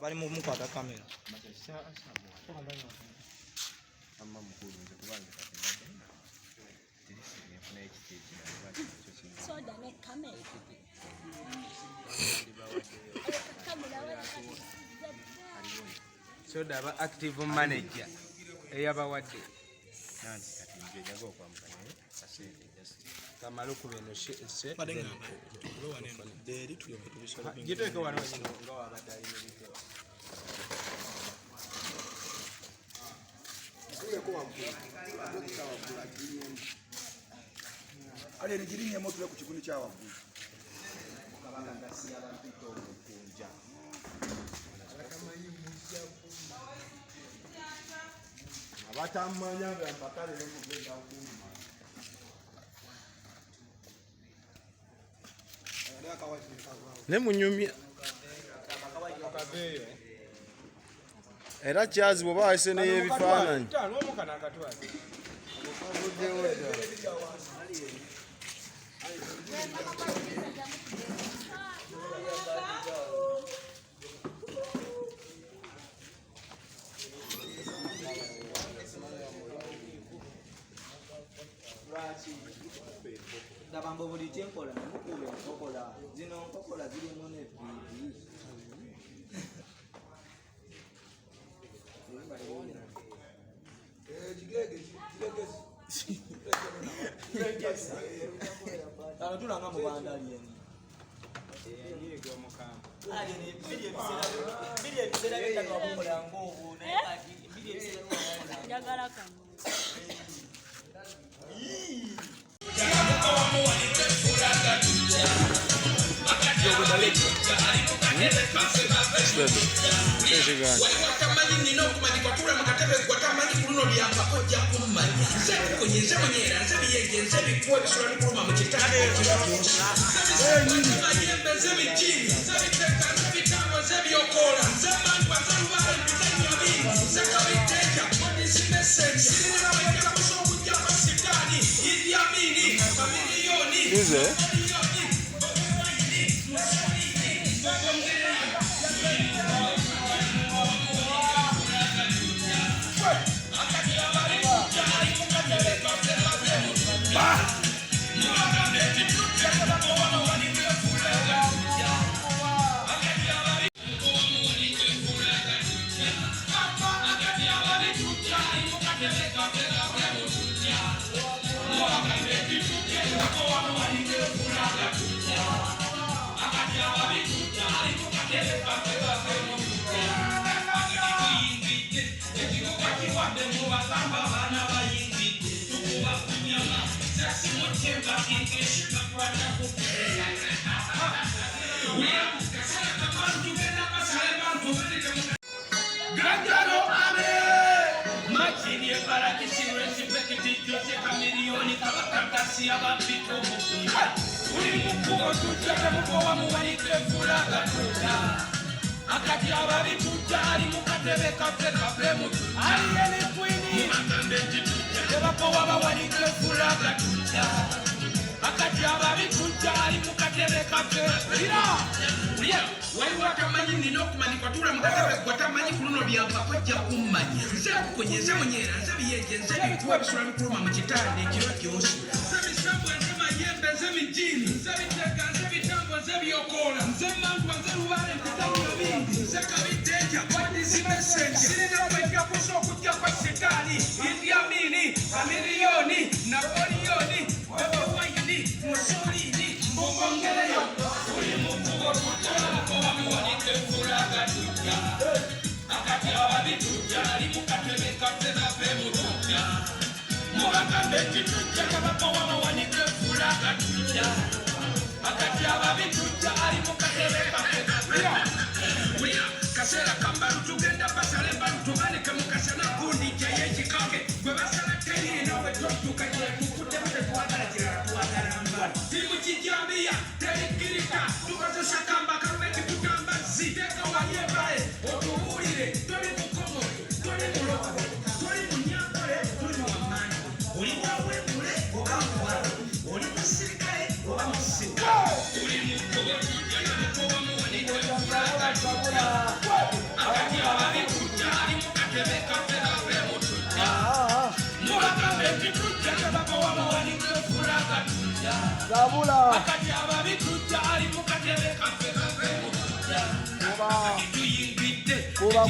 abali mu mukwata kamera amma mukulu nze kubanga soda ne kamera soda aba active manager eyabawadde nanti kati nje jaga okwamukanye kasente just kamalo ku bino se deri tuyoke tubisola giteke wano nga wabadali n'ebitabo ale nigirinya moto ku kikundi kya waggulu kabanga ndasiya abantu omukunja abatamanya mpakale n'okugenda okumma ne munyumya era kyazi bwe baayise n'eyebifaananyi ndabamba buli kyenkola nemukuba enkokola zino nkokola zirimu nebibi tulanga mubandalieni biri ebiseera byetagamukola ngaobu njagala kano Atasera kambaru tugenda basale bantu baleke mukasana kundi jaye kikage gwe basala teni nawe totuka je kukutebete twagala jira twagala mba timu kijambia telikirika tukaze shakamba karweki kugamba ziteka wayebae otuhulire toli mukomo toli muloko toli munyakole toli wamani oli wawe mule okamwa oli musirikale oba musika oli mukobo tujja mukobo muwanike katebe kafe kafe mutujja mubagambe tujja tebakowa muwanike fulaga tujja Zabula. akati ababi tujja ali mu katebe kafe kafe mutujja tuyingidde Kuba.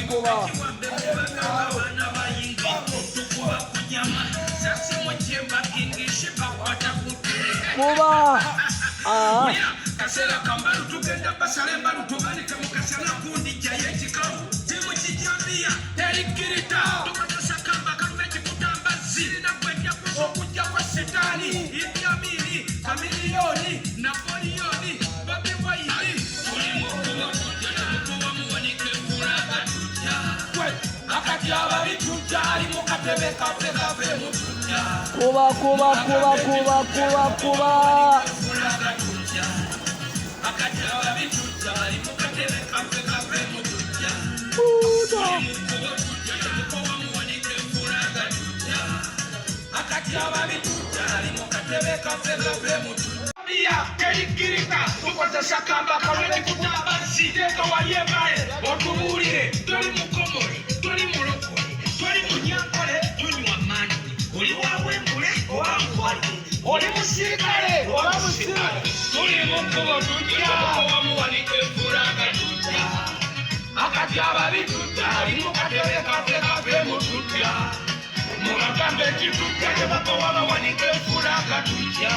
abana bayingidde tukuba ku nyama sasi mu kyemba kingishe bakwata kutereka Kuba. Kasera kambalu tugenda basale mbalu tubalike mukasana kundi jaye kikalu timu kijambia terikirita tumatasa kamba kalume kikutamba zina kwenda kusokujja kwa sitani ibyamini kamiliyoni napoliyoni babi waili tulimukuwa tujja mukuwa muwanike fulaga tujja akati abali tujja ali mukatebe kafe kafe mutujja Kuba. akati ababi tujja ali mukatebe kafe kafe mutujja mukuwa muwanike fulaga tujja akati ababi tujja ali mukatebe kafe kafe mutujja terikirika tukozesa kamba kalwene kutamba ziteeka walyembaye otubuulire toli mukomole toli mulokole toli munyankole tunywa mani oli wabwembule oba nkole oli musirikale oba musirikale tuli mukubo tujja wamuwanike fulaga tujja akati ababi tujja ali mukatebe kafe kafe mutujja mubagambe kitujja tebakowa bawanike fulaga tujja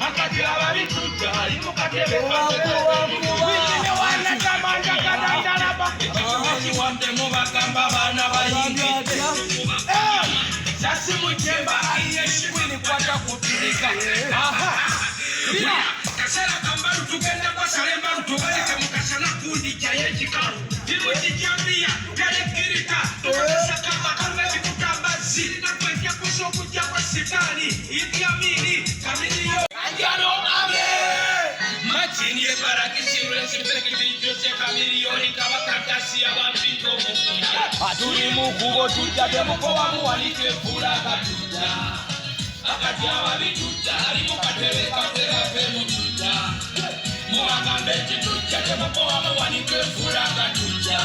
akati ababi tujja ali mukatebe kafe kafe mutujja wanakamanja kadandalaba ekiwambe mubagamba baana bayingidde sasi mukyemba ayeshibwini kwata kuturika kasera kambalu tugenda basale mbalu tubalike mukasana kundi jaye kikalu timu kijambia terikirita tukozesa kamba kalume kikutamba zirina kwetya kusokujja kwa sitani ibyamini kamiliyo anjano ame machini ebarakisirulesipekitijose kamiliyoni kabakatasi abampito mukunja atuli mukubo tujja temukoba muwanike fulaga tujja akati ababi tujja ali mukatebe kafe kafe mutujja mubagambe tujja temukoba muwanike fulaga tujja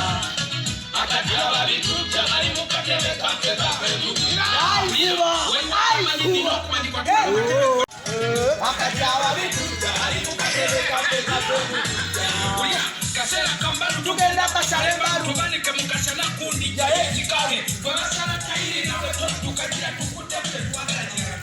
akati ababi tujja ali mukatebe kafe kafe mutujja akati ababi tujja ali mukatebe kafe kafe mutujja kasera kambalu tugenda basale mbalu tubanike mukasana kundi jaye kikalu basala tayiri nawe tukajira tukutebe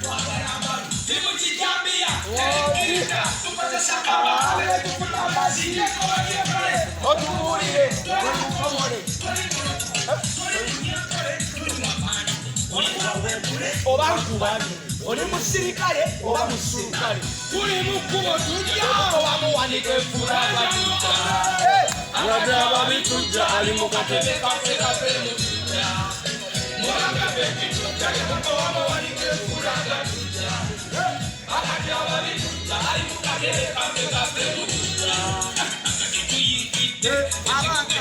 twagala mbalu timu kijambia terikirita tukozesa kamba kalwene kikutamba ziteeka walyembaye otubuulire toli mukomole toli mulokole toli munyankole tunywa mani oli wabwembule oba nkubani oli musirikale oba musirikale tuli mukubo tujja wamuwanike fulaga tujja akati ababi tujja ali mukatebe kafe kafe mutujja mubagambe tujja temukowa muwanike fulaga tujja akati ababi tujja ali mukatebe kafe kafe mutujja akati tuyingidde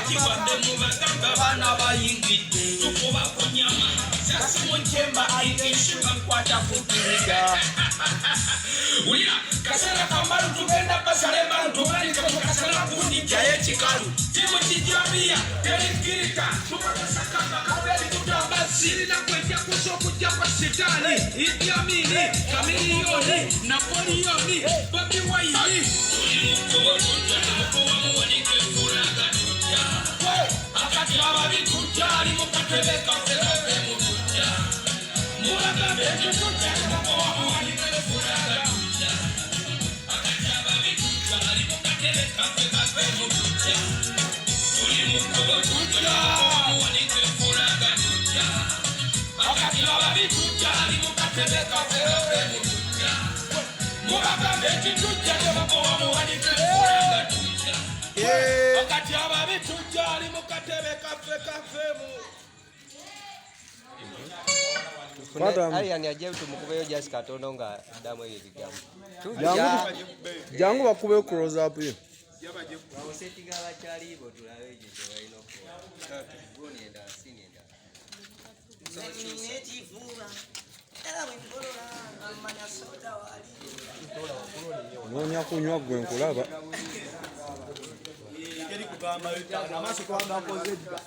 ekiwambe mubagamba baana bayingidde tukuba ku nyama sasi mukyemba ayingishe bakwata kuturika kasera kambalu tugenda basale mbalu tubalike mukasana kundi jaye kikalu timu kijambia terikirita tukozesa kamba kalwene kutamba zirina kwetya kusokujja kwa sitani ibyamini kamiliyoni napoliyoni babi waili akati ababi tujja ali mukatebe kafe kafe mutujja mubagambe tujja temukowa muwanike fulaga tujja akati ababi tujja ali mukatebe kafe kafe mutujja tuli mukubo tujja muwanike fulaga tujja akati ababi tujja ali mukatebe kafe kafe mutujja mubagambe tujja temukowa muwanike fulaga tujja akati ababi tujja ali mukatebe kafe kafe mu Aliani aje tumukubeyo just katono nga damu eyo bigambo. Jangu bakube close up yo. Bamusettinga bakyali bo tulabe ekyo kye balina okukola. Goni enda sinienda. Noonya kunywa gwe nkulaba. Eri kugamba amaaso kwanga akoze edda.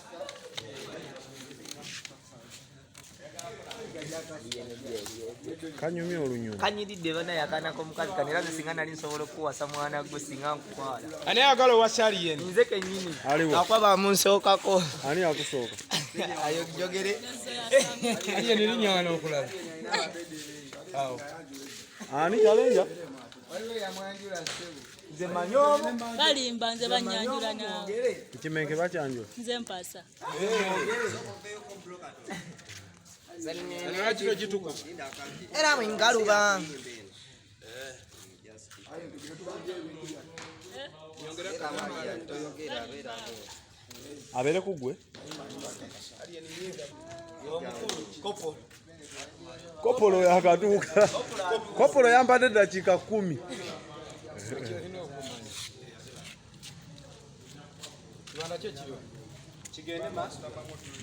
Kanyumya olunyumya. Kanyiridde bana yakanako mukazi kano era singa nali nsobola okuwasa mwana gwe singa nkukwala. Ani ayagala owasali yeno? Nze kennyini. Aliwo. Akwaba munsookako. Ani akusooka? Ayo jogere. Ani yeno linnya wano okulaba? Awo. Ani yalenja? Waliwo yamwanjula ssebo. Nze manyomo. Balimba nze banyanjula nawe. Ekimenke bakyanjula? Nze mpasa. Lwakiro gitukuvu. Era mwengaluba. Abeere ku ggwe? Kopolo yakatuuka. Kopolo yampadde eddakiika 10.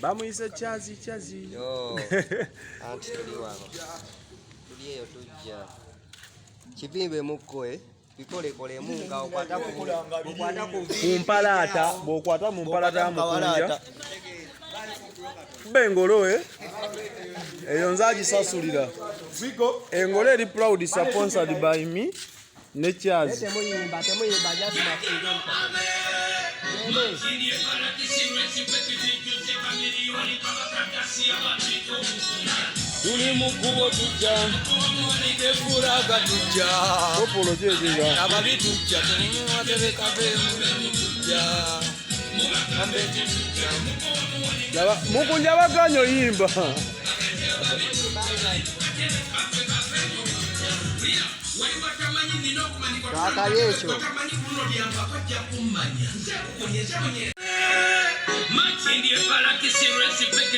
Bamuyise kyazi. Yo. Anti tuli wano. Tuli eyo tujja. Kipimbe mukkoe. Bikolekolemu nga okwata ku Mumpalaata, bw'okwata mu mpalaata ya mukunja. Bengolo eyo nze agisasulira. Engolo eri proud sponsored by me ne Kyazi. temuyimba just Tuli mukubo tujja. Tefulaga tujja. Kopolo kyekira. Ababi tujja. Tebeka tujja. Ambe tujja. Laba mukunja baganyo yimba. Kaka yecho.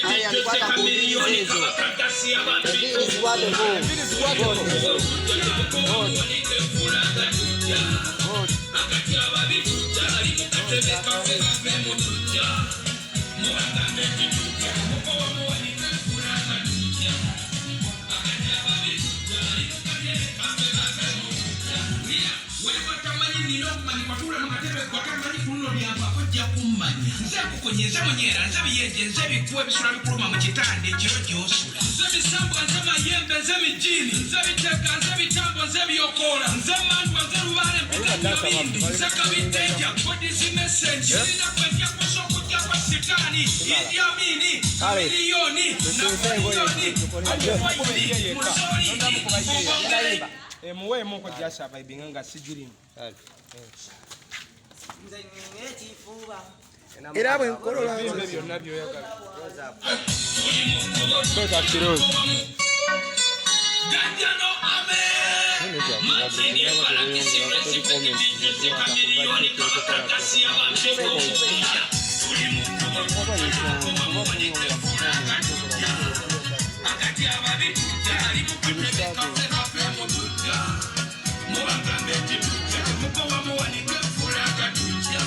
Aya nkwata ku milioni hizo. Mbili ziwate Nze munyera nze biyenje nze bikuwa ebisula bikuluma mu kitande ekiro gy'osula nze bisambwa nze mayembe nze mijini nze biteka nze bitambo nze byokola nze mandwa nze lubaale mpitanyabindi nze kabiteja kodisi mesenji sirina kwetya kusa okujja kwa sitaani Idi Amini miliyoni napoleoni alifaini musolini Muwe muko jasha vibinga nga sigirimu. Era bwe nkolola Bimbe byonna byoyagala. Kweka kirozi. Ganjano ame Matini ebala kisiresi kwekiti jose kamilioni kama kakasi ya wapiko Tuli mukubo akati ababi tujja alimukatebe kafe kafe mutujja Mubagambe tujja mukowa muwanike fulaga tujja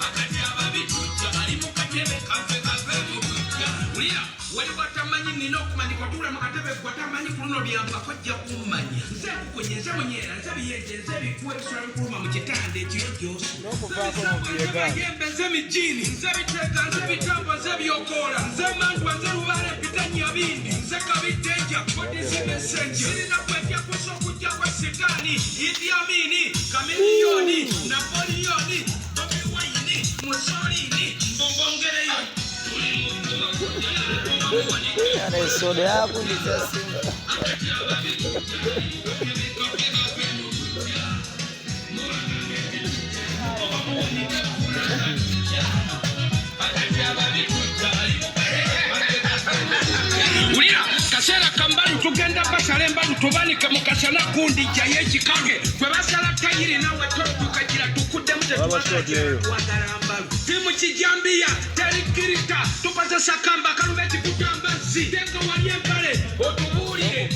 akati ababi tujja alimukatebe kafe kafe mutujja Ulia wali watamanyi nino kumani kwa tula mukatebe kwa tamanyi kuno byamba kujja kumanya nze kukunyeze mwenyera nze biyeje nze bikuwe bisula bikuluma mu kitande ekiro gy'osu yembe nze mijini nze biteka nze bitambo nze byokola nze mandwa nze lubaale mpitanyabindi nze kabiteja kodisi mesenji sirina kwetya kusa okujja kwa sitaani Idi Amini kamiliyoni napoleoni bobi wayini musolini mbongereyo soda yako nitasinga. Ulira kasera kambalu tugenda basale mbalu tubanike mukasana kundi jaye kikage gwe basala tayiri nawe tukajira tukudde timu kijambia terikirita tupaze sakamba kalubeti kutambazi tenga wali empale otubulire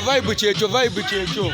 Vibe checho.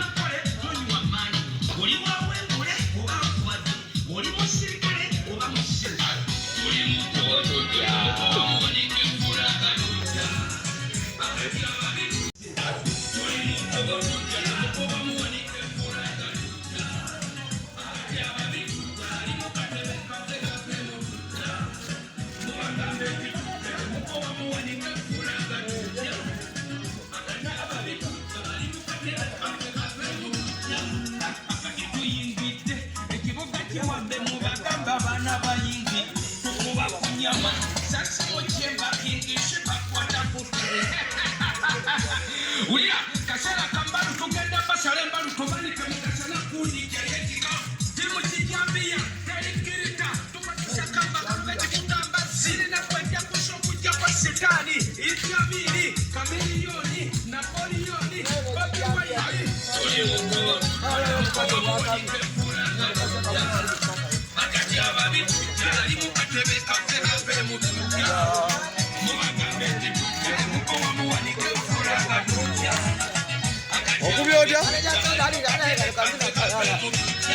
Okubyotya?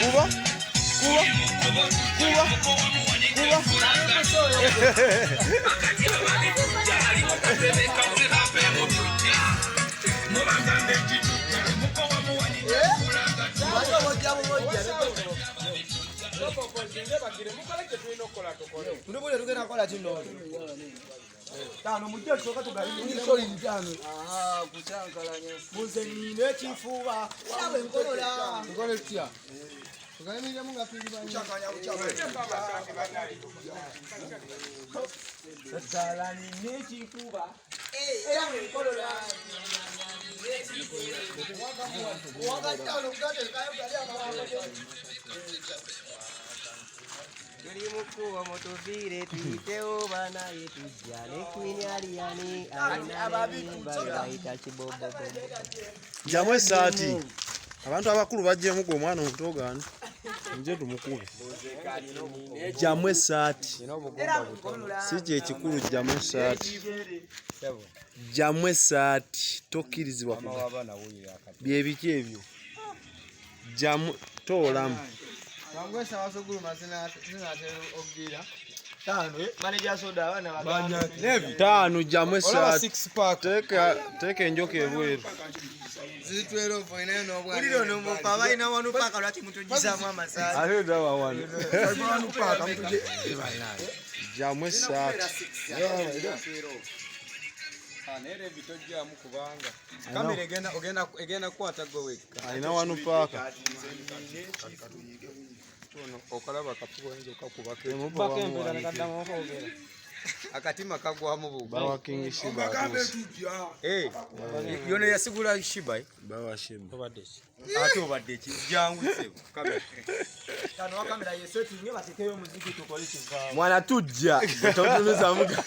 Kuba? Tano mujja soka tugalini soli ntano. Kuchankalanya. Muze nine chifuba. Yawe nkolola. Ngole tia. Tugalimira munga pili bani. Chakanya uchakanya. Tala nine chifuba. Yawe nkolola. Wakati unukate kayo galia mama. Tuli mukuwa motuvire tuiteho bana yetu jale kwini aliyani abaita kibobo. Jamu esaati. Abantu abakulu bajjemu gwe omwana omutogana. Nje tumukube. Jamu esaati. Si kye ekikulu jamu esaati. Jamu esaati tokkirizibwa kuba. Bye biki ebyo? Jamu toolamu. Wangwesa wasogulu mazina ogira. Tano manager soda abana baganda. Tano jamu esaati. 6 pack. Teka enjoka ebweru. Zitwero fine no bwa. Uliro no mpa bayina wanu paka lwaki mutugizamu amasazi. Aheda wa wanu. Wanu paka mutuje. Jamu esaati. Nere bitojja mu kubanga. Kamera egenda kwata gwe weka. Alina wanu paka. Okalaba kapuko nje kakubake. Bakembera nakaddamu okogera. Akatima kagwamu bubu. Bawa King Shiba. Bagambe tujja. Yone yasigula Shiba. Bawa Shiba. Obadeshi. Ate obadde jangu sebo. Kamera. Tano kamera yesetu nyo batekeyo muziki tukole kiva. Mwana Tujja. Totunuza muga.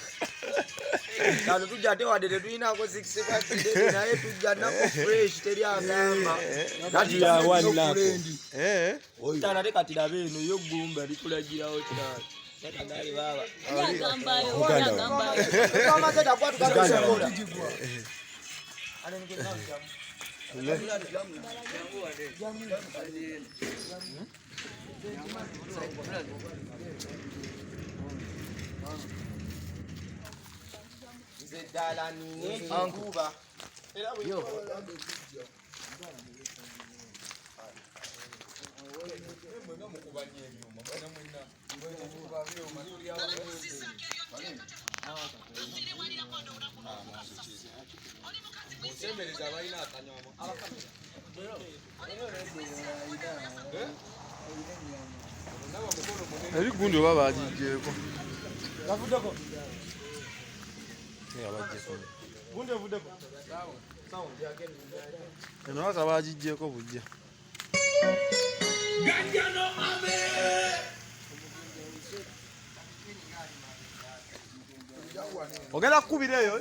Tano Tujja ate wadde tulina ko 6 pack naye Tujja nako fresh teri agamba. Kati ya one lap. Tano ate kati dabe eno yo gumba likulagirawo kirala. Ngali baba. Nyagambayo. Kama zeta kwa tukabisa bola. Zedala nini kuba. Yo. Ebigundi oba bagigyeko. Bavuddeko. Abaggyeko. Bunde vuddeko. Eno waka bagigyeko bujja. Ganjano ame. Ogenda kukubira eyo?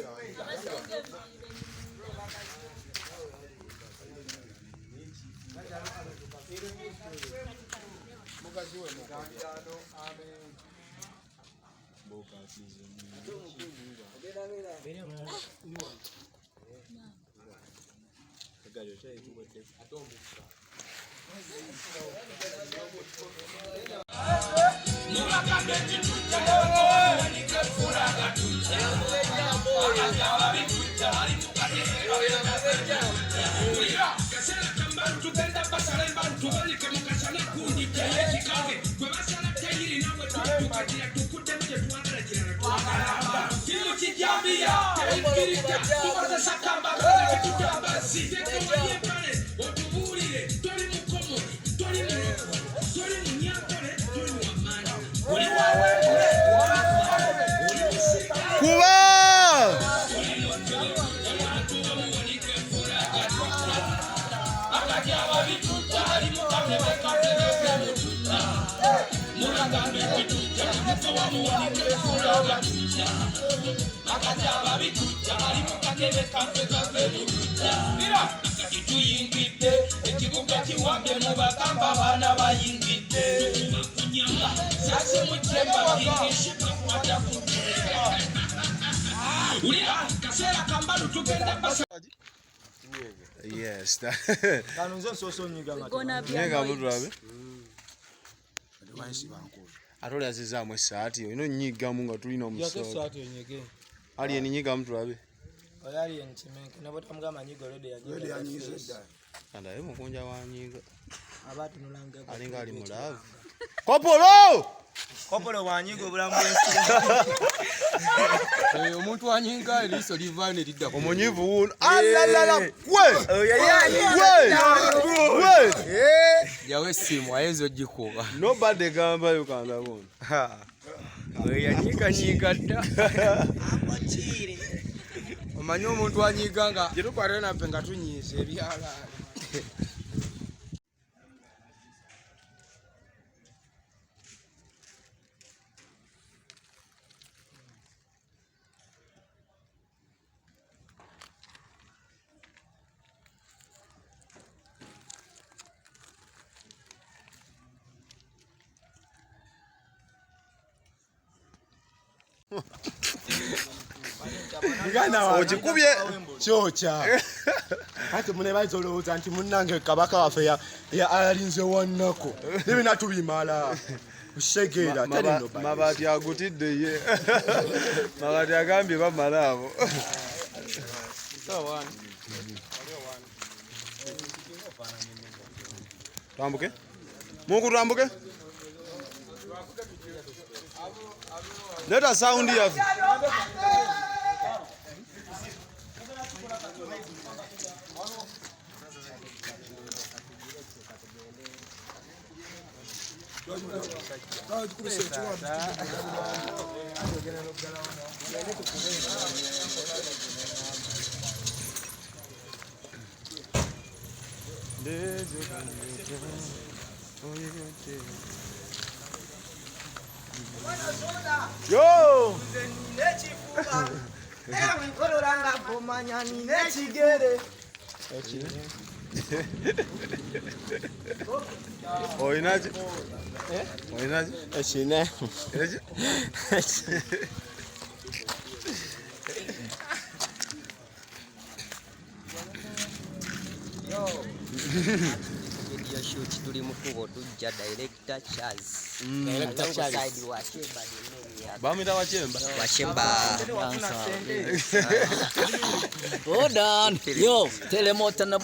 Kuba! tuyingidde ekibuga kiwambe mu bakamba abaana bayingidde sasi mukyemba kingishikwata ulira kaseera kambalu tugenda basa. Yes. Kanunze soso nyiga Nyega mudwabe. Atoli azizaamu essaati olina onnyigamu nga tulina omusoolo. Ali eninyiga mutulabe. Oyali enkimenke ne botamugamba nyiga olede yagiga. Andaye mukunja wa nyiga. Abatunulanga. Alinga ali mulaavu. Kopolo! Kopolo wa nyiga obulamu bw'ensi. Omuntu wa nyinga eriiso livaayo ne lidda. Omunyivu wuno. Alalala gwe! Yawe essimu ayinza ogikuba. Nobody gamba Uganda bono. Yanyiga dda. Omanyi omuntu anyiga nga gye tukwatire naffe nga tunyiisa ebyala. Ogikubye kyokya. Ate mune bazolowooza nti munnange kabaka waffe alinze wannako. Ebina tubimala. Ushegeera teri nobody. Mabaati agutidde ye. Mabaati agambye bamala abo. Twambuke? Mungu twambuke? Leta sound yaffe. Yo! Oyinaje? Oyinaje? Ekine. Video shoot tuli mukubo Tujja director Charles. Director Charles. Side wa Chemba ni Bamita wachemba. wa Chemba. Hold on. Yo, tell him out and the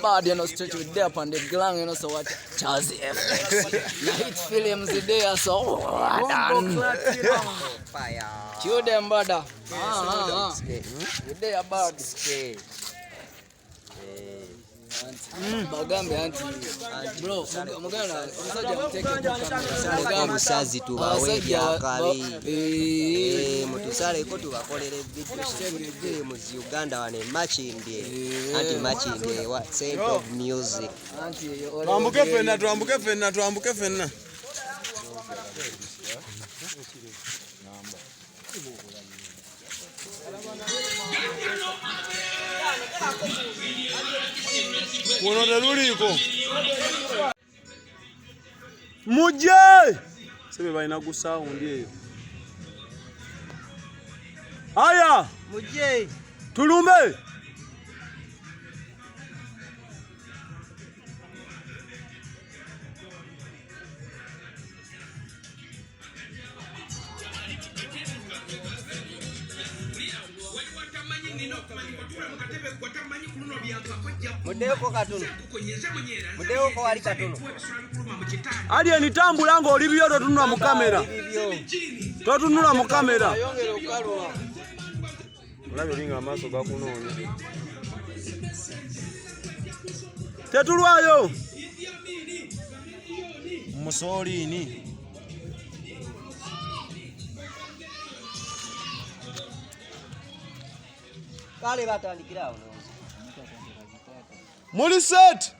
bad, you know, stretch with there upon the ground, you know, so what? Charles FX. Now hit films there, so done. Fire. Cue them, brother. With their birds. Bagambe anti bro mugana omusajja muteke Omusazi tubaweebya akabi mutusaleko tubakolere video mu Uganda wane Machindye anti Machindye wa Saint of Music. Twambuke fenna, twambuke fenna, twambuke fenna. Kuno teluliko. Muje! Sebe balina ku sound eyo. Aya! Muje! Tulume! Mudeko katono. Mudeko ko wali katono. Ali nitambula ngo oli byo totunula mu kamera. Totunula mu kamera. Olabye linga amaaso gakunoonya. Tetulwayo. Musolini. Kale batandikira awo. Muli set.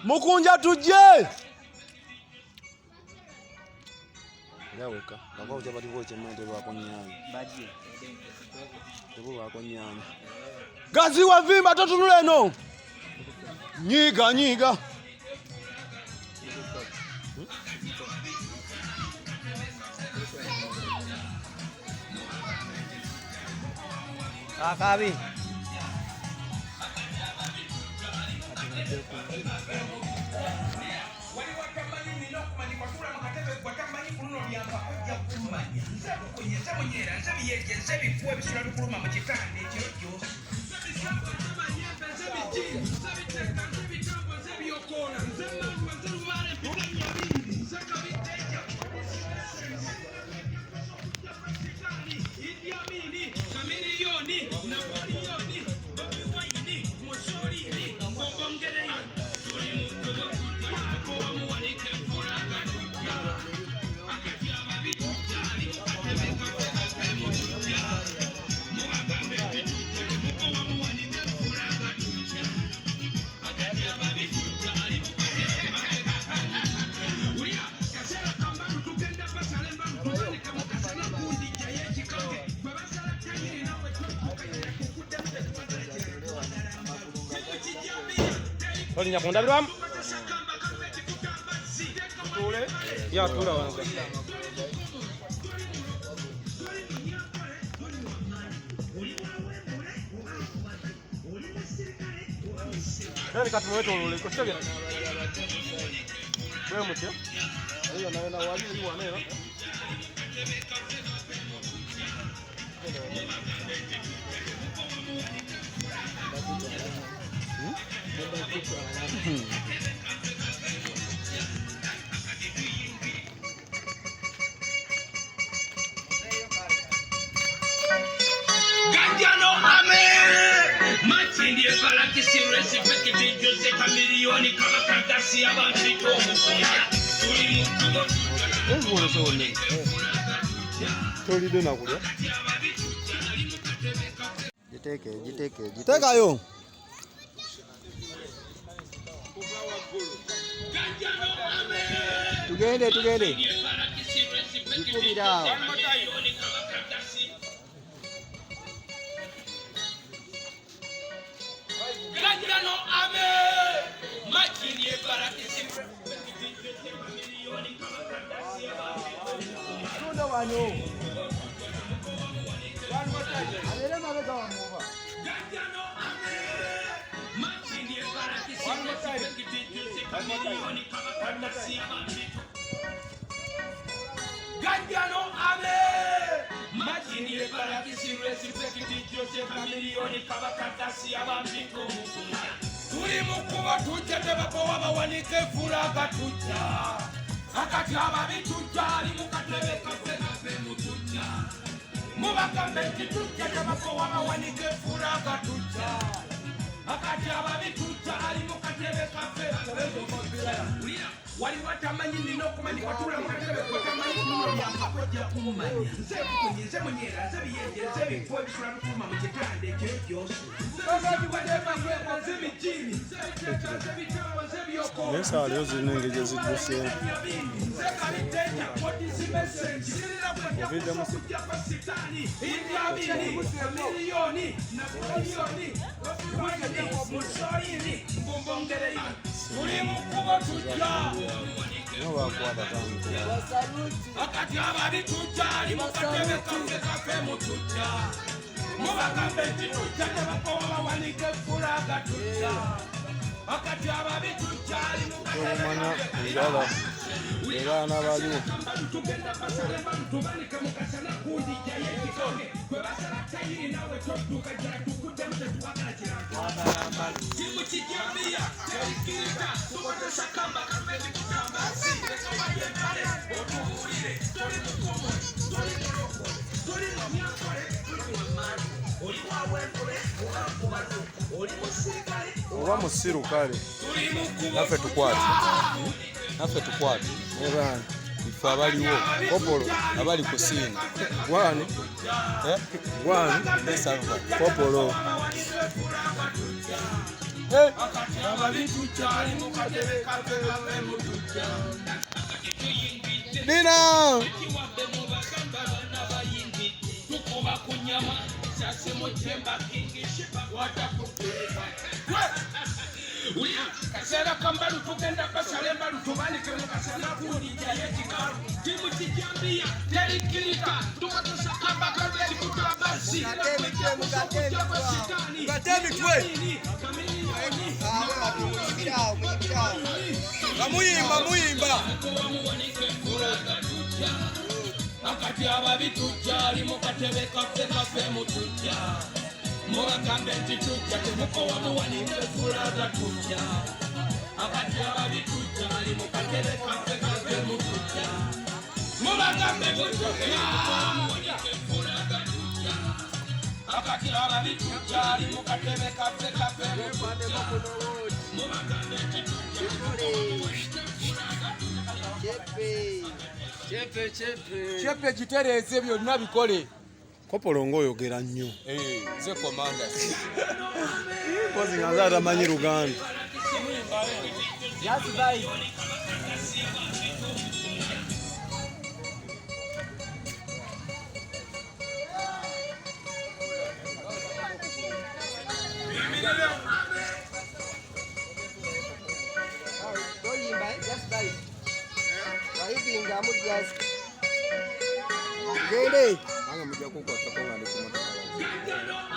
Mukunja tujje. Yaweka. Bakao chabati boche mwende wako nyanya. Baji. Tebo wako nyanya. Gazi wa vimba totunule no. Nyiga. Akabi. Oli nyakonda biram. Tule. Ya tula wanza. Nani kati mwetu ulule ko shege. Wewe mutya? Hiyo na wali ni wanena. Ganjano ame Matindi efala kisire sipeki video zeka milioni kama karatasi ya banjito tuli mukubo Ngolo sone. Toli dona kulya. Jiteke. Teka yo. Tugende. Jikubira. Ganjano ame Matindi efala kisire milioni kama karatasi ya banjito Tunda wano. Alele mabega wa muva. Ganjano ame Matindi efala kisire milioni kama karatasi ya banjito Ganjano ame Matindi efala kisire milioni kama karatasi ya banjito tuli mukuba tujja tebakowa bawanike fulaga tujja akati ababi tujja ali mukatebe kafe mu tujja mubagambe nti tujja tebakowa bawanike fulaga tujja akati ababi tujja ali mukatebe kafe wali watamanyi nina okumanyi watula mukatebe watamanyi kuno byakakojja kumanya nze munyera nze biyenje nze bifo ebisula tukuma mu kitande ekyo byose Nesa alio zinenge ziduse. Ovida musi. No wakwada tangu. Akati ababi tujali mukatebe kafe mu tujja mubagambe nti tujja tebakoba wanike fulaga tujja akati ababi tujali mukatebe Ngala. Era na baliwo. tugenda basalemba tubalike mukasana kundi jaye kitoke kwe basala tayiri nawe totuka jala tukudde mute tuwagala kiranga timu kijambia terikirita tukotesa kamba kafeti kutamba sireka wajembale otuwulire toli mukomo toli muloko toli nomyakole toli wamani oli wawembule owakubatu oli musirikale Oba musiru kale. tuli mukubo Naffe tukwate. Ebana. Ife abaliwo. Kopolo. Abali kusinga. Gwani. Gwani. Esava. Kopolo. akati ababitujja ali mu katebe kafe kafe mu tujja Dina. kiwadde mu bagamba bana bayingidde tukuba ku nyama sase mu kyemba kingishipa watakuteeka Atasera kambalu tugenda basale mbalu tubanike mu kasana kunija yekikalu timu kijambia terikirika tuwatusa kamba kande kutabasi Gatemi twe. Muyimba. akati ababitujja ali mu katebe kafe mu tujja mubagambe nti tujja temukowa muwanike fulaga tujja akati ababitujja ali mu katebe kafe mu tujja mubagambe tujja muwanike fulaga tujja akati ababitujja ali mu katebe kafe mu tujja mubagambe nti tujja Chepe kitereze byonna bikole. Kopolongo oyogera nnyo. Ze commander. Kozi nga nzata manyi Luganda. Yes, bye. Toyimba, just die. Wahibinga mu just. Gende. Anga mujja kukwata ko ngale ku motoka.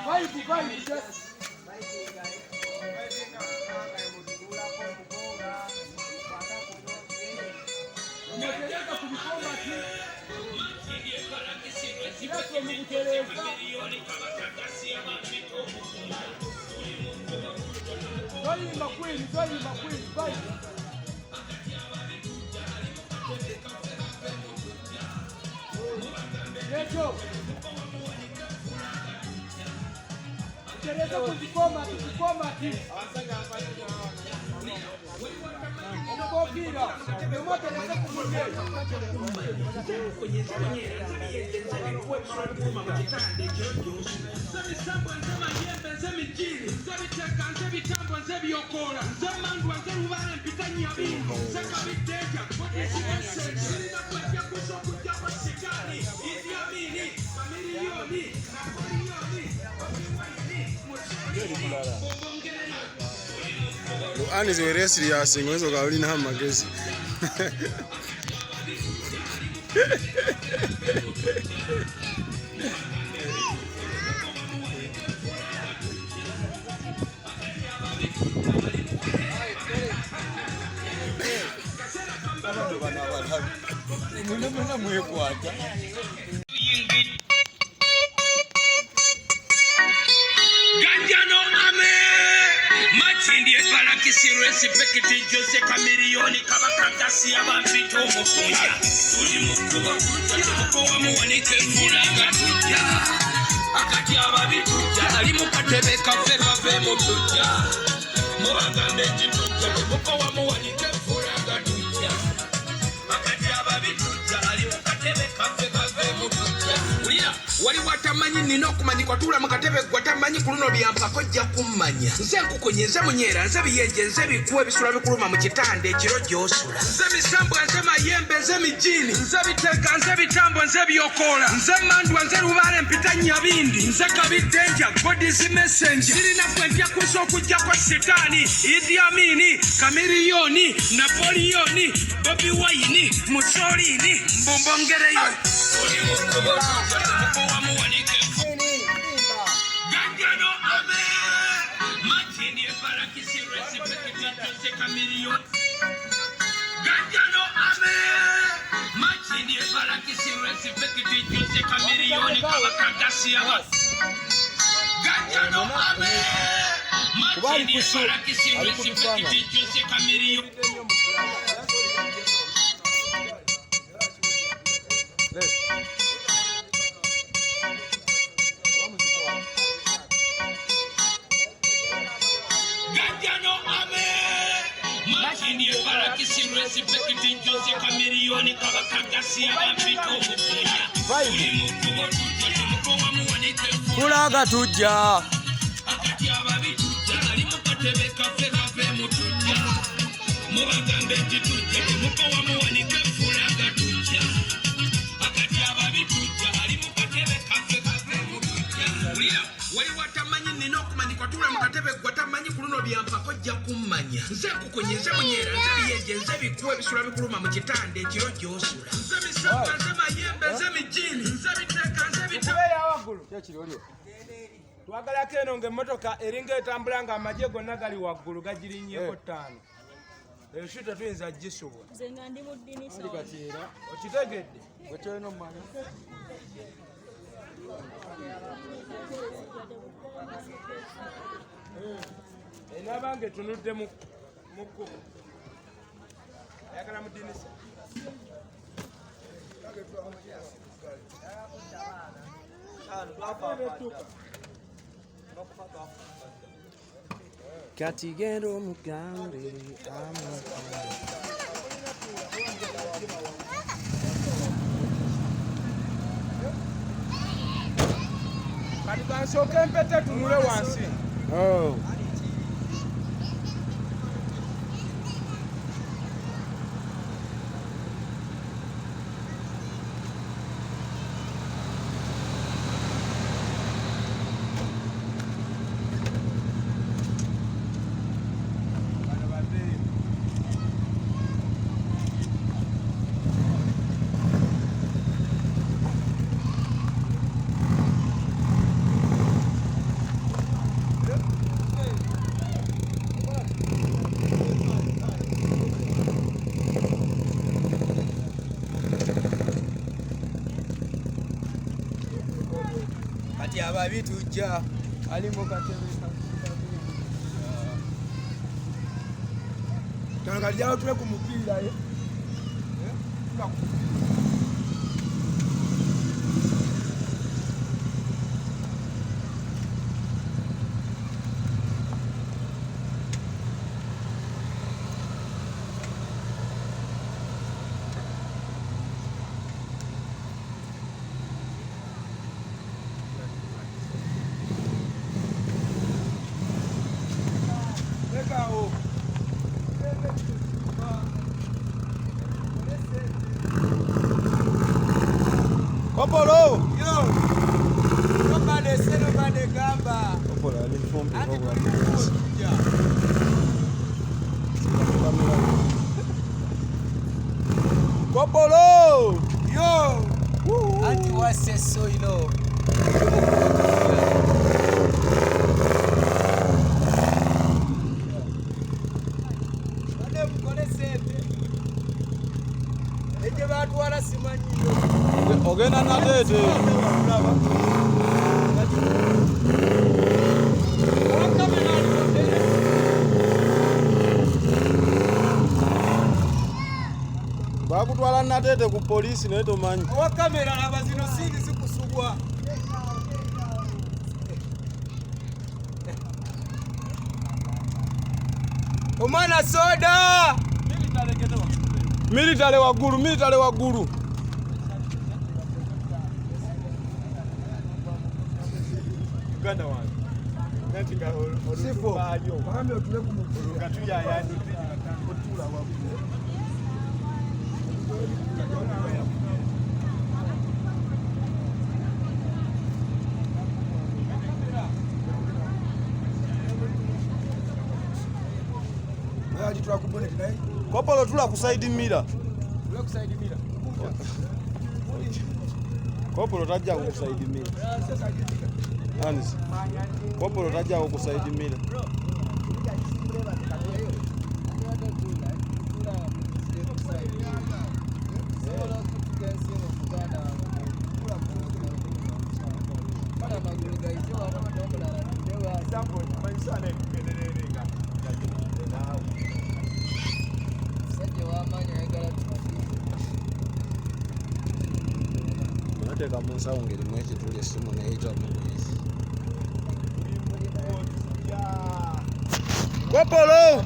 Vai, just Ani ziwere serious ngwezo ka ulina magezi. Muna mwekwata. Ganjano ame Machindi ebalaki sirwesi pekiti Jose kamiliyoni kabakagasi abamfito omukunja tuli mukuba tumukowa muwanike fulaga tujja akati ababitujja ali mu katebe kafe mu tujja mubagambe nti tujja tumukowa muwanike fulaga tujja akati ababitujja ali mu katebe kafe mu tujja ulira wali watamanyi nina okumanyi kwatula mu katebe gwatamanyi ku luno byambako jja kummanya nze enkukunyi nze munyera nze biyenje nze bikuwa ebisula bikuluma mu kitanda ekiro gy'osula nze misambwa nze mayembe nze mijini nze bitega nze bitambo nze byokoola nze mandwa nze lubaale mpita nyabindi nze kabiddenja godisi messenger sirina kwentya kusa okujjako sitaani Idi Amini Kamiliyoni Napoleoni Bobi Wine Mussolini mbumbongereyo Ganjano ame Machindi ebalaki sirwesi pekiti Jose kamiliyoni Ganjano ame Machindi ebalaki sirwesi pekiti Jose kamiliyoni kabakagasi aba Ganjano ame Machindi ebalaki sirwesi pekiti Jose kamiliyoni Ganjano ame Machindi ebalaki sirwesi Fulaga tujja. Twagalako eno ng'emmotoka eringa etambula ng'amagye gonna gali waggulu gagirinnyeko ttaano. Eyo shita tuyinza gisobola. Nze nga ndi mu ddinisa. Okitegedde? Bwe kyolina omumanya. Enaabanga etunudde mu kkubo. Ayagala mu ddinisa. Kati genda omugambe amukunda. Kati kansooke empete tunule wansi. Kati ababi tujja. Ali mu katebe. Kano kati jawo tule ku mupiira ye. Kopolo! Yo! Nobody say nobody gamba. Kopolo ali fumbi kwa. Kopolo! Yo! Anti wase so you know. Ogenda na tete. Bakutwala na tete ku polisi naye tomanyi. Owa kamera abazino sini zikusubwa. Omwana soda! Military waggulu. Uganda wange. Nati nga Sifo. bayo. Bahambe otule ku mukulu. Katuya yani otula waggulu. Bayaji twa ku bonnet naye. Kopolo tula ku side mirror. Tule ku side mirror. Kopolo tajja ku side mirror. Anis. Kopolo tajja ku side mirror. Nateka munsawo ngerimu ekituli essimu neyita mumwezi. Kopolo!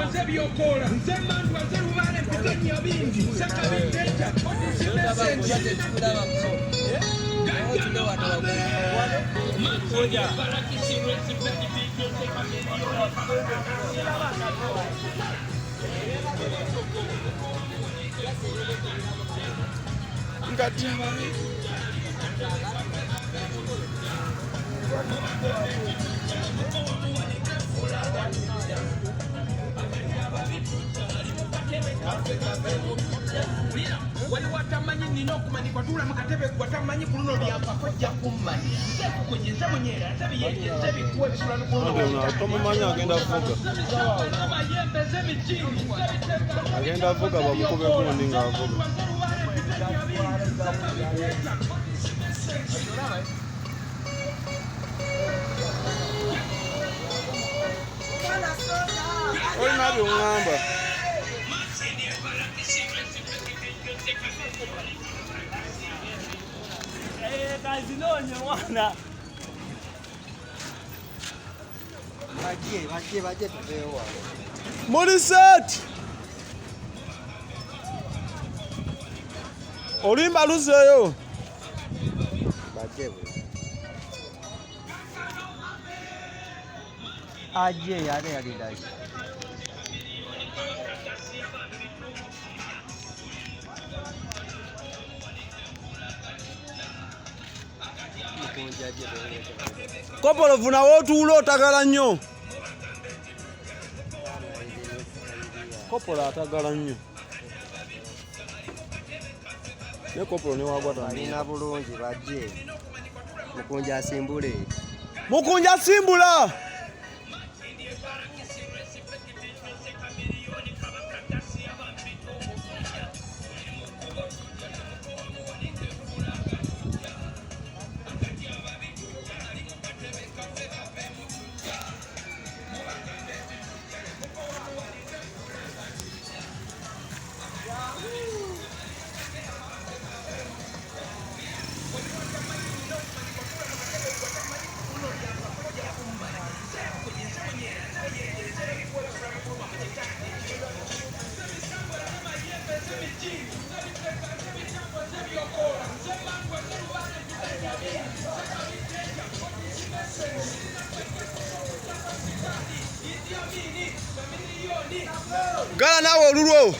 Nze byokola nze mandwa nze lubaale mpiganya bingi nze kabiteja wali watamanyi nina okumanyi kwatula mu katebe watamanyi ku luno lyampako jja kummanyi nze munyera nze biyenje nze bikuwa ebisula tomumanyi agenda kuvuga amayembe nze mijini agenda avuga bamukube gundi ng'avuga olina byongamba kazinonye mwana Baje tupewa. Muli set. Olimba luzeyo. Baje. Aje yale yalidaji. Kopolo vuna wotuula otagala nnyo. Kopolo atagala nnyo. Ne kopolo ne wagwa Nina bulungi baje. Mukunja asimbule. Mukunja asimbula. Gala nawe olulwo.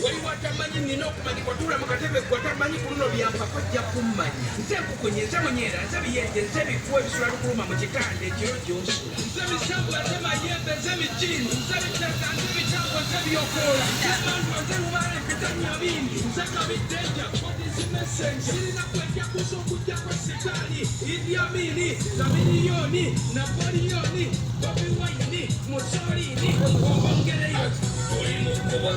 wali watamanyi nina okumanyi kwatula mu katebe gwatamanyi ku luno byampako jja kummanyi nze nkukunye nze munyera nze biyenje nze bikuwa ebisula lukuluma mu kitande ekiro gyonsula nze bisambwa nze mayembe nze mijini nze biteka nze bitambwa nze byokoola nze mandwa nze lubaale mpitanya bindi nze kabiteja kodizimesenja sirina kwejja kuza okujja kwa sitaani Idi Amini Zamiliyoni Napoleoni Bobi Wine Mussolini obongereyo tuli mu kuba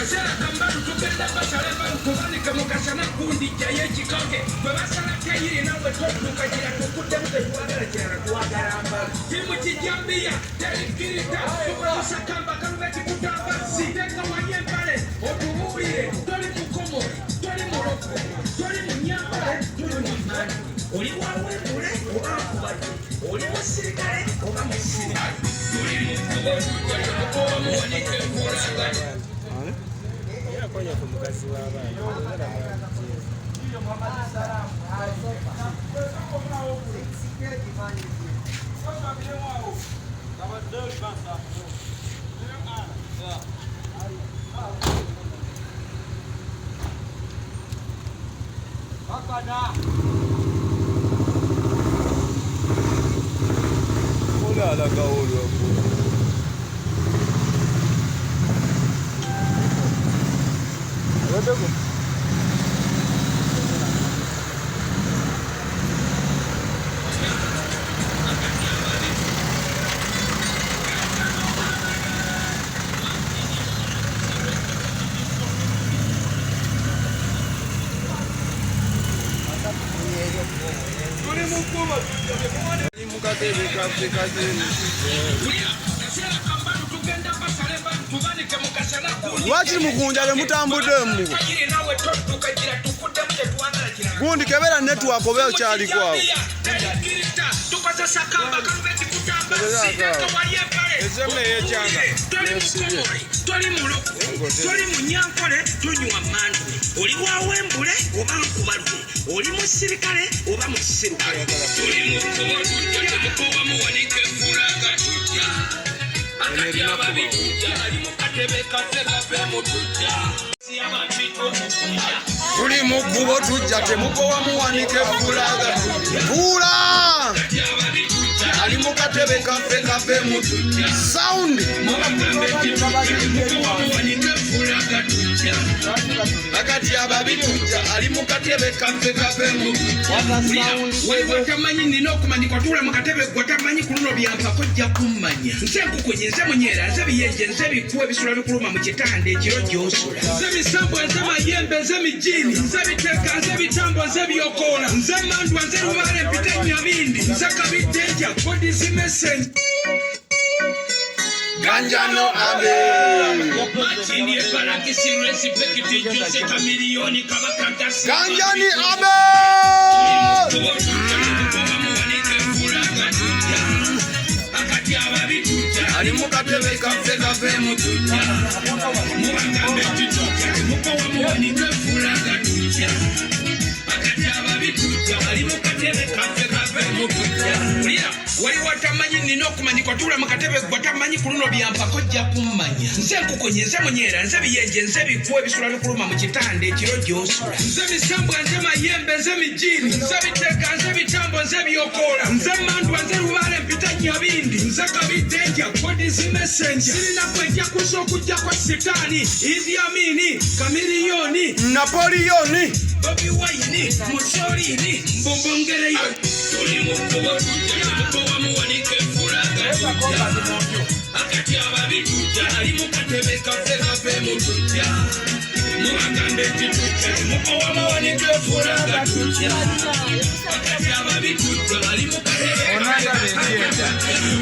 Atasera kambadu tugenda basalaba nkubanika mukasana kundi jaye chikake babasala kayiri nawe totuka jira tukute mute twagala jira twagala mbali timu kijambia terikirita tukusakamba kalubeti kutamba siteka wanyembale otubulire toli mukomo toli moroko toli munyambale toli mumani oli wawe mule oba kubali oli musirikale oba musirikale tuli mukubo tuli mukomo muwanike mulaga yakonya ku mukazi w'abaana Olha lá, Gaúcho. Lwaki mukunja le mutambuddemu? Gundi kebera network oba okyaliko awo. Toli munyankole tunywa mandu. Oli wawembule oba nkubalwe. Oli musirikale oba musirikale. Toli mukuba tujja temukoba muwanike fulaga tujja. Akati ababitujja ali mukatebe kase kafe mutujja. Tuli mukubo tujja temukoba muwanike fulaga tujja. Ali mukatebe kafe mutujja. Sound. Akati ababitujja ali mukatebe kafe mutujja. Wewe tamanyi nino kumanyikwa tula mukatebe gwatamanyi kuno byampa kojja kummanya. Nsenkukunye nze munyera nze biyenje nze bikuwe bisula bikuluma mu kitande ekiro gy'osula. Nze bisambo nze mayembe nze mijini nze biteka nze bitambo nze byokola nze mandwa nze lubale mpite nyabindi nze kabitenja kodisi message. Ganjano abe. Machini ebalakisi resipekiti juse kamilioni kabakatasi. Ganjani abe. Akati ababitujja ali mukatebe kafe mutujja. mubagambe tujja mukowa muwanike fulaga tujja. Akati ababitujja ali mukatebe kafe mutujja. Wali watamanyi nino kumanyikwa tula mukatebe gwatamanyi kuno byampa kojja kummanya. Nze nkukunye nze munyera nze biyenje nze bikuwe bisula bikuluma mu kitande ekiro gy'osula. Nze misambwa nze mayembe nze mijini nze biteka nze bitambo nze byokola nze mandwa nze lubale mpita nyabindi nze kabitenja kodisi messenger. Sirina kwejja kusa okujja kwa sitaani Idi Amini Kamiliyoni Napoleoni Bobi Wine Mussolini Mbongongereyo. Tuli mukubo tujja mukowa muwanike fulaga tujja. Akati ababitujja ali mukatebe kafe mutujja. Mubagambe tujja mukowa muwanike fulaga tujja. Akati ababitujja ali mukatebe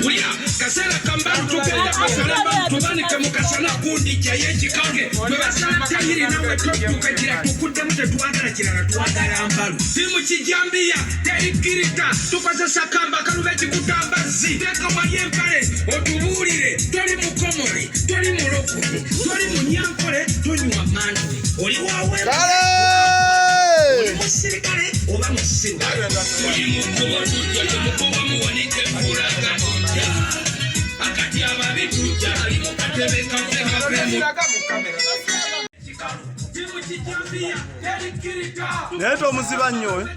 Ulia kasera kambaru tugenda basalemba tubanike mukasana kundi kyaye kikange. Twebasala tayiri nawe tukajira tukudde mute twagala kirala twagala mbalu. Timu kijambia terikirita tukozesa kamba kalube kikutambazi. Teka wayempale otubulire toli mukomori toli mulokole toli munyankole tunywa mandu. Oli wawembule oli musirikale oba musirikale. Toli mukubo tujja mukoba muwanike fulaga tujja. Akati ababitujja ali mukatebe kafe Neto omuziba nnyo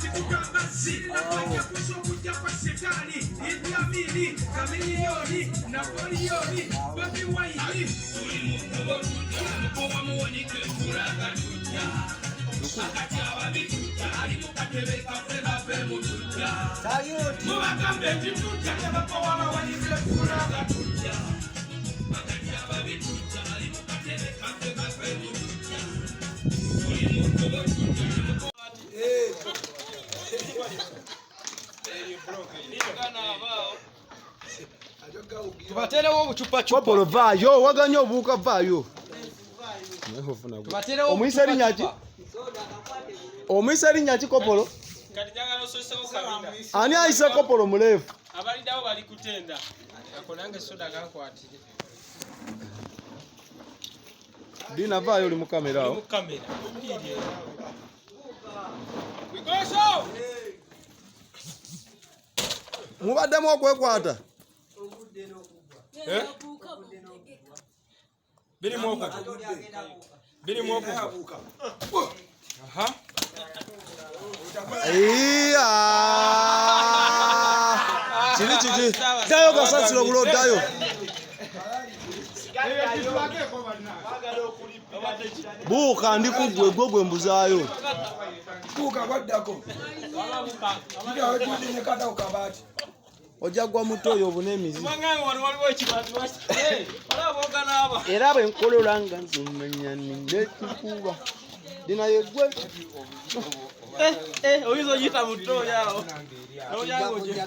Tubaterewo obucupa Kopolo vaayo waganya obuuka vaayo. Tubaterewo Omuyisa erinnya ki? Omuyisa erinnya ki Kopolo? Kati njagala ososewo kabina. Ani ayise Kopolo muleefu? Abalidawo bali kutenda. Ako nange soda gankwatire. Dina vaayo oli mu kamera awo. Mu kamera. Mubaddemu okwekwata. Biri mwoko. Aha. Iya. Chili. Dayo gasasiro bulo dayo. Buuka ndi kugwe gwe mbuzaayo. Buuka gwaddako. Ndiyo kidi ne kata ukabati. Ojagwa mutoyo obunemizi. Mwangange waliwo ekibatu. Walaboga naba. Era bwe nkolola nga nzumanya ndekikuba. Dina yegwe. Oyizo yita muto yao. Oyango je.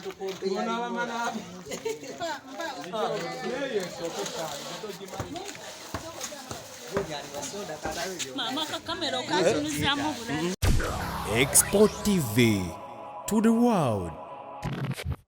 Mama kamera okasunuzamu bulala. Export TV to the world.